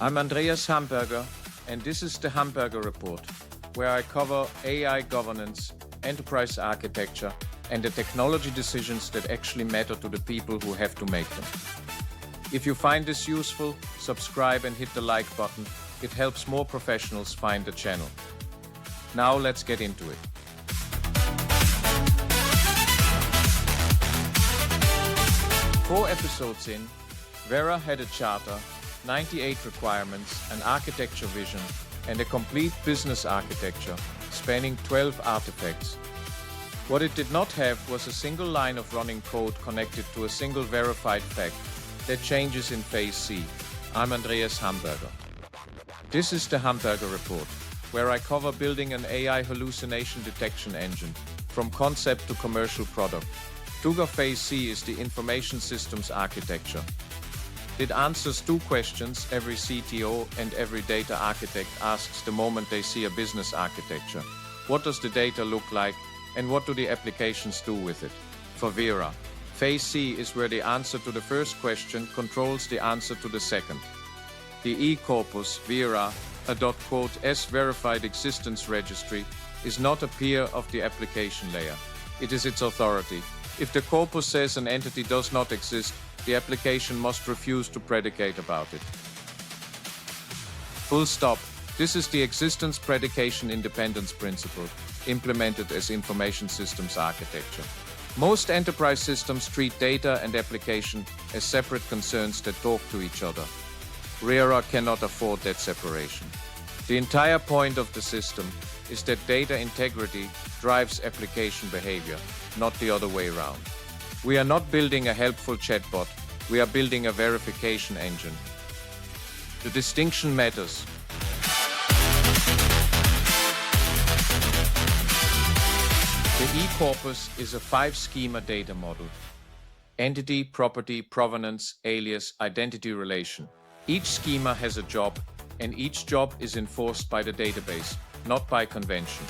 I'm Andreas Hamberger, and this is the Hamberger Report, where I cover AI governance, enterprise architecture, and the technology decisions that actually matter to the people who have to make them. If you find this useful, subscribe and hit the like button. It helps more professionals find the channel. Now let's get into it. Four episodes in, V.E.R.A had a charter, 98 requirements, an architecture vision, and a complete business architecture spanning 12 artifacts. What it did not have was a single line of running code connected to a single verified fact that changes in Phase C. I'm Andreas Hamberger. This is the Hamberger Report, where I cover building an AI hallucination detection engine from concept to commercial product. TOGAF Phase C is the information systems architecture. It answers two questions every CTO and every data architect asks the moment they see a business architecture. What does the data look like, and what do the applications do with it? For V.E.R.A, Phase C is where the answer to the first question controls the answer to the second. The Corpus V.E.R.A, a .S verified existence registry, is not a peer of the application layer. It is its authority. If the corpus says an entity does not exist, the application must refuse to predicate about it. Full stop. This is the Existence-Predication independence principle, implemented as information systems architecture. Most enterprise systems treat data and application as separate concerns that talk to each other. V.E.R.A cannot afford that separation. The entire point of the system is that data integrity drives application behavior, not the other way around. We are not building a helpful chatbot, we are building a verification engine. The distinction matters. The corpus is a five-schema data model: entity, property, provenance, alias, identity relation. Each schema has a job, and each job is enforced by the database, not by convention.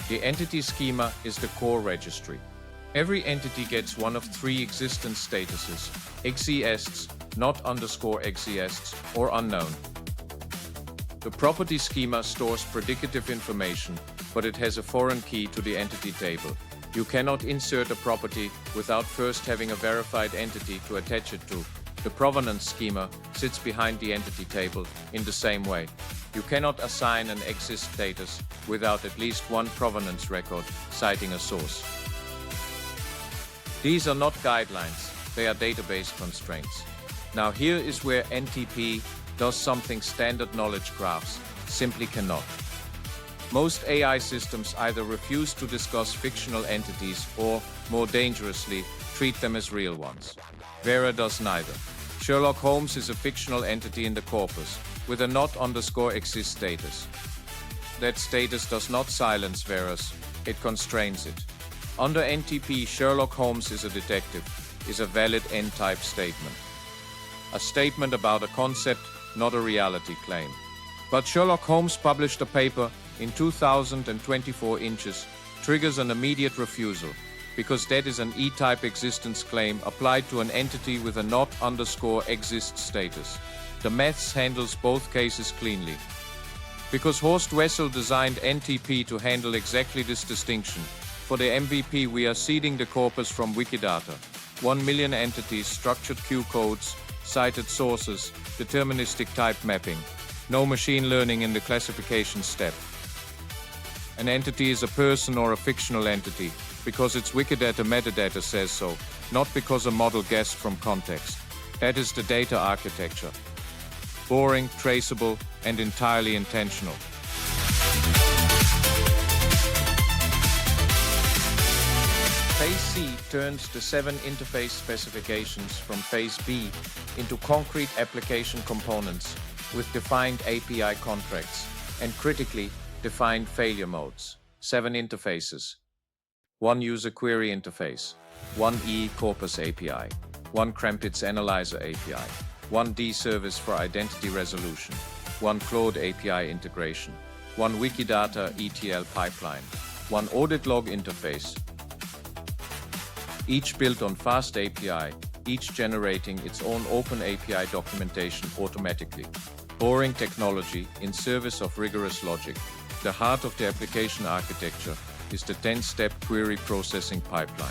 The entity schema is the core registry. Every entity gets one of three existence statuses: exists, not underscore exists, or unknown. The property schema stores predicative information, but it has a foreign key to the entity table. You cannot insert a property without first having a verified entity to attach it to. The provenance schema sits behind the entity table in the same way. You cannot assign an exist status without at least one provenance record citing a source. These are not guidelines, they are database constraints. Now here is where NTP does something standard knowledge graphs simply cannot. Most AI systems either refuse to discuss fictional entities or, more dangerously, treat them as real ones. V.E.R.A does neither. Sherlock Holmes is a fictional entity in the corpus, with a not underscore exist status. That status does not silence V.E.R.A.s, it constrains it. Under NTP, Sherlock Holmes is a detective, is a valid N-type statement. A statement about a concept, not a reality claim. But Sherlock Holmes published a paper in 2024 inches, triggers an immediate refusal, because that is an E-type existence claim applied to an entity with a not underscore exist status. The maths handles both cases cleanly. Because Horst Wessel designed NTP to handle exactly this distinction, for the MVP we are seeding the corpus from Wikidata. 1 million entities, structured Q codes, cited sources, deterministic type mapping. No machine learning in the classification step. An entity is a person or a fictional entity, because its Wikidata metadata says so, not because a model guessed from context. That is the data architecture. Boring, traceable, and entirely intentional. Phase C turns the 7 interface specifications from Phase B into concrete application components with defined API contracts and critically defined failure modes. 7 interfaces. 1 user query interface, 1 Corpus API, 1 Krampitz Analyser API, 1 D-service for identity resolution, 1 Claude API integration, 1 Wikidata ETL pipeline, 1 audit log interface, each built on fast API, each generating its own open API documentation automatically. boring technology in service of rigorous logic. The heart of the application architecture is the 10-step query processing pipeline.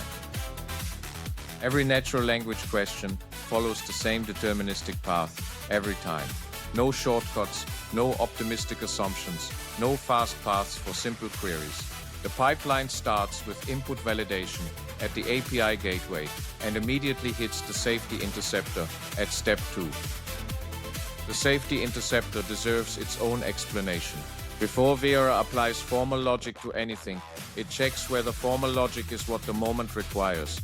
Every natural language question follows the same deterministic path every time. No shortcuts, no optimistic assumptions, no fast paths for simple queries. The pipeline starts with input validation at the API gateway and immediately hits the Safety Interceptor at step 2. The Safety Interceptor deserves its own explanation. Before V.E.R.A applies formal logic to anything, it checks whether formal logic is what the moment requires.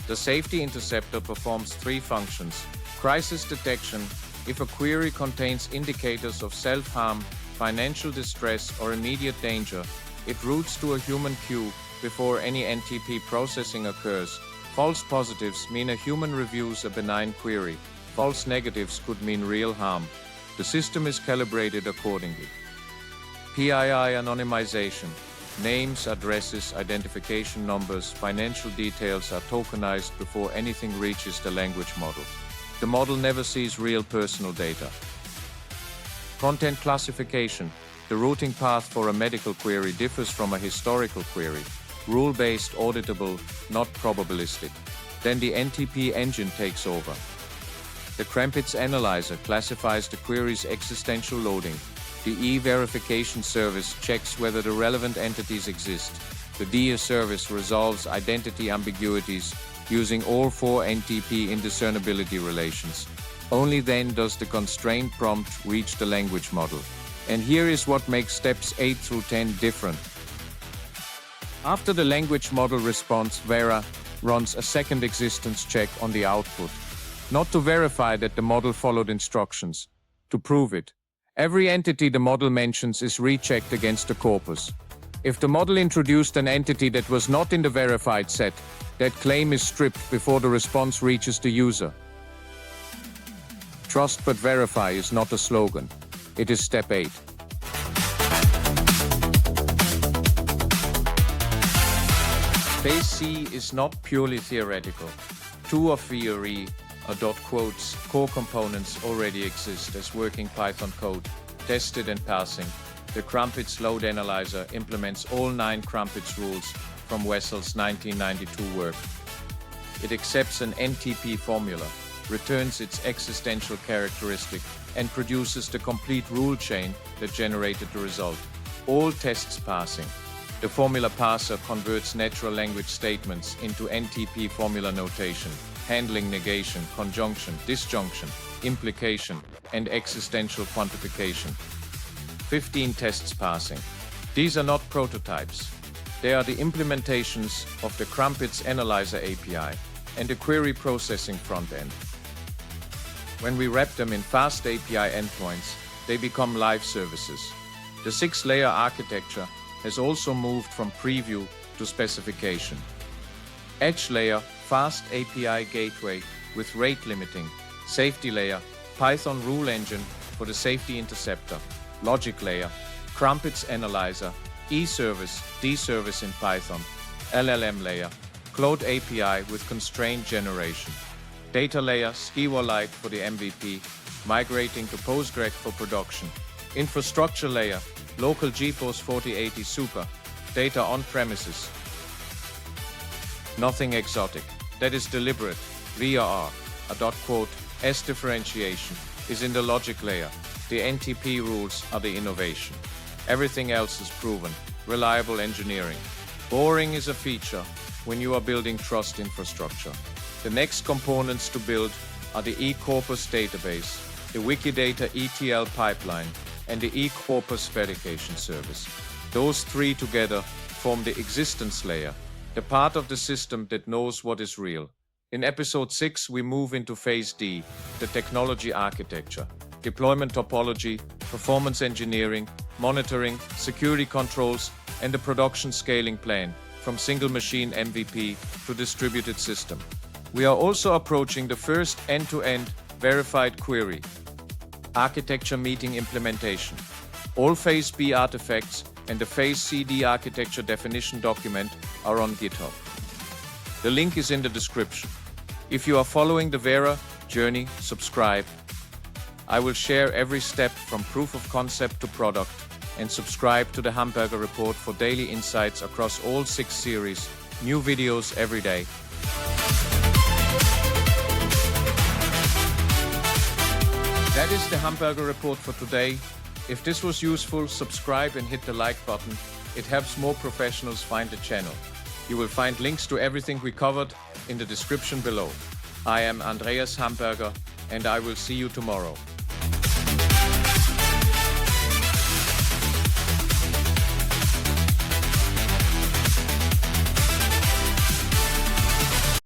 The Safety Interceptor performs 3 functions. Crisis detection: if a query contains indicators of self-harm, financial distress, or immediate danger, it routes to a human queue before any NTP processing occurs. False positives mean a human reviews a benign query. False negatives could mean real harm. The system is calibrated accordingly. PII anonymization: names, addresses, identification numbers, financial details are tokenized before anything reaches the language model. The model never sees real personal data. Content classification: the routing path for a medical query differs from a historical query. Rule-based, auditable, not probabilistic. Then the NTP engine takes over. The Krampitz Analyser classifies the query's existential loading. The E-verification service checks whether the relevant entities exist. The DE service resolves identity ambiguities using all 4 NTP indiscernibility relations. Only then does the constraint prompt reach the language model. And here is what makes steps 8 through 10 different. After the language model response, V.E.R.A runs a second existence check on the output. Not to verify that the model followed instructions, to prove it. Every entity the model mentions is rechecked against the corpus. If the model introduced an entity that was not in the verified set, that claim is stripped before the response reaches the user. Trust but verify is not a slogan. It is step 8. Phase C is not purely theoretical. 2 of V.E.R.A core components already exist as working Python code, tested and passing. The Krampitz Load Analyser implements all 9 Krampitz rules from Wessel's 1992 work. It accepts an NTP formula, returns its existential characteristic, and produces the complete rule chain that generated the result. All tests passing. The Formula Parser converts natural language statements into NTP formula notation, handling negation, conjunction, disjunction, implication, and existential quantification. 15 tests passing. These are not prototypes. They are the implementations of the Krampitz Analyser API and the query processing front end. When we wrap them in fast API endpoints, they become live services. The 6-layer architecture has also moved from preview to specification. Edge layer, fast API gateway with rate limiting. Safety layer, Python rule engine for the Safety Interceptor. Logic layer, Krampitz Analyser, E-service, D-service in Python. LLM layer, Cloud API with constraint generation. Data layer, SkiWa-Lite for the MVP, migrating to Postgres for production. Infrastructure layer, local GeForce 4080 Super, data on-premises. Nothing exotic. That is deliberate. V.E.R.A, a dot quote, S differentiation, is in the logic layer. The NTP rules are the innovation. Everything else is proven. Reliable engineering. Boring is a feature when you are building trust infrastructure. The next components to build are the eCorpus database, the Wikidata ETL pipeline, and the eCorpus verification service. Those 3 together form the existence layer, the part of the system that knows what is real. In episode 6, we move into phase D, the technology architecture, deployment topology, performance engineering, monitoring, security controls, and the production scaling plan, from single machine MVP to distributed system. We are also approaching the first end-to-end verified query, architecture meeting implementation. All phase B artifacts and the phase CD architecture definition document are on GitHub. The link is in the description. If you are following the V.E.R.A journey, subscribe. I will share every step from proof of concept to product, and subscribe to the Hamberger Report for daily insights across all 6 series, new videos every day. That is the Hamberger Report for today. If this was useful, subscribe and hit the like button. It helps more professionals find the channel. You will find links to everything we covered in the description below. I am Andreas Hamberger, and I will see you tomorrow.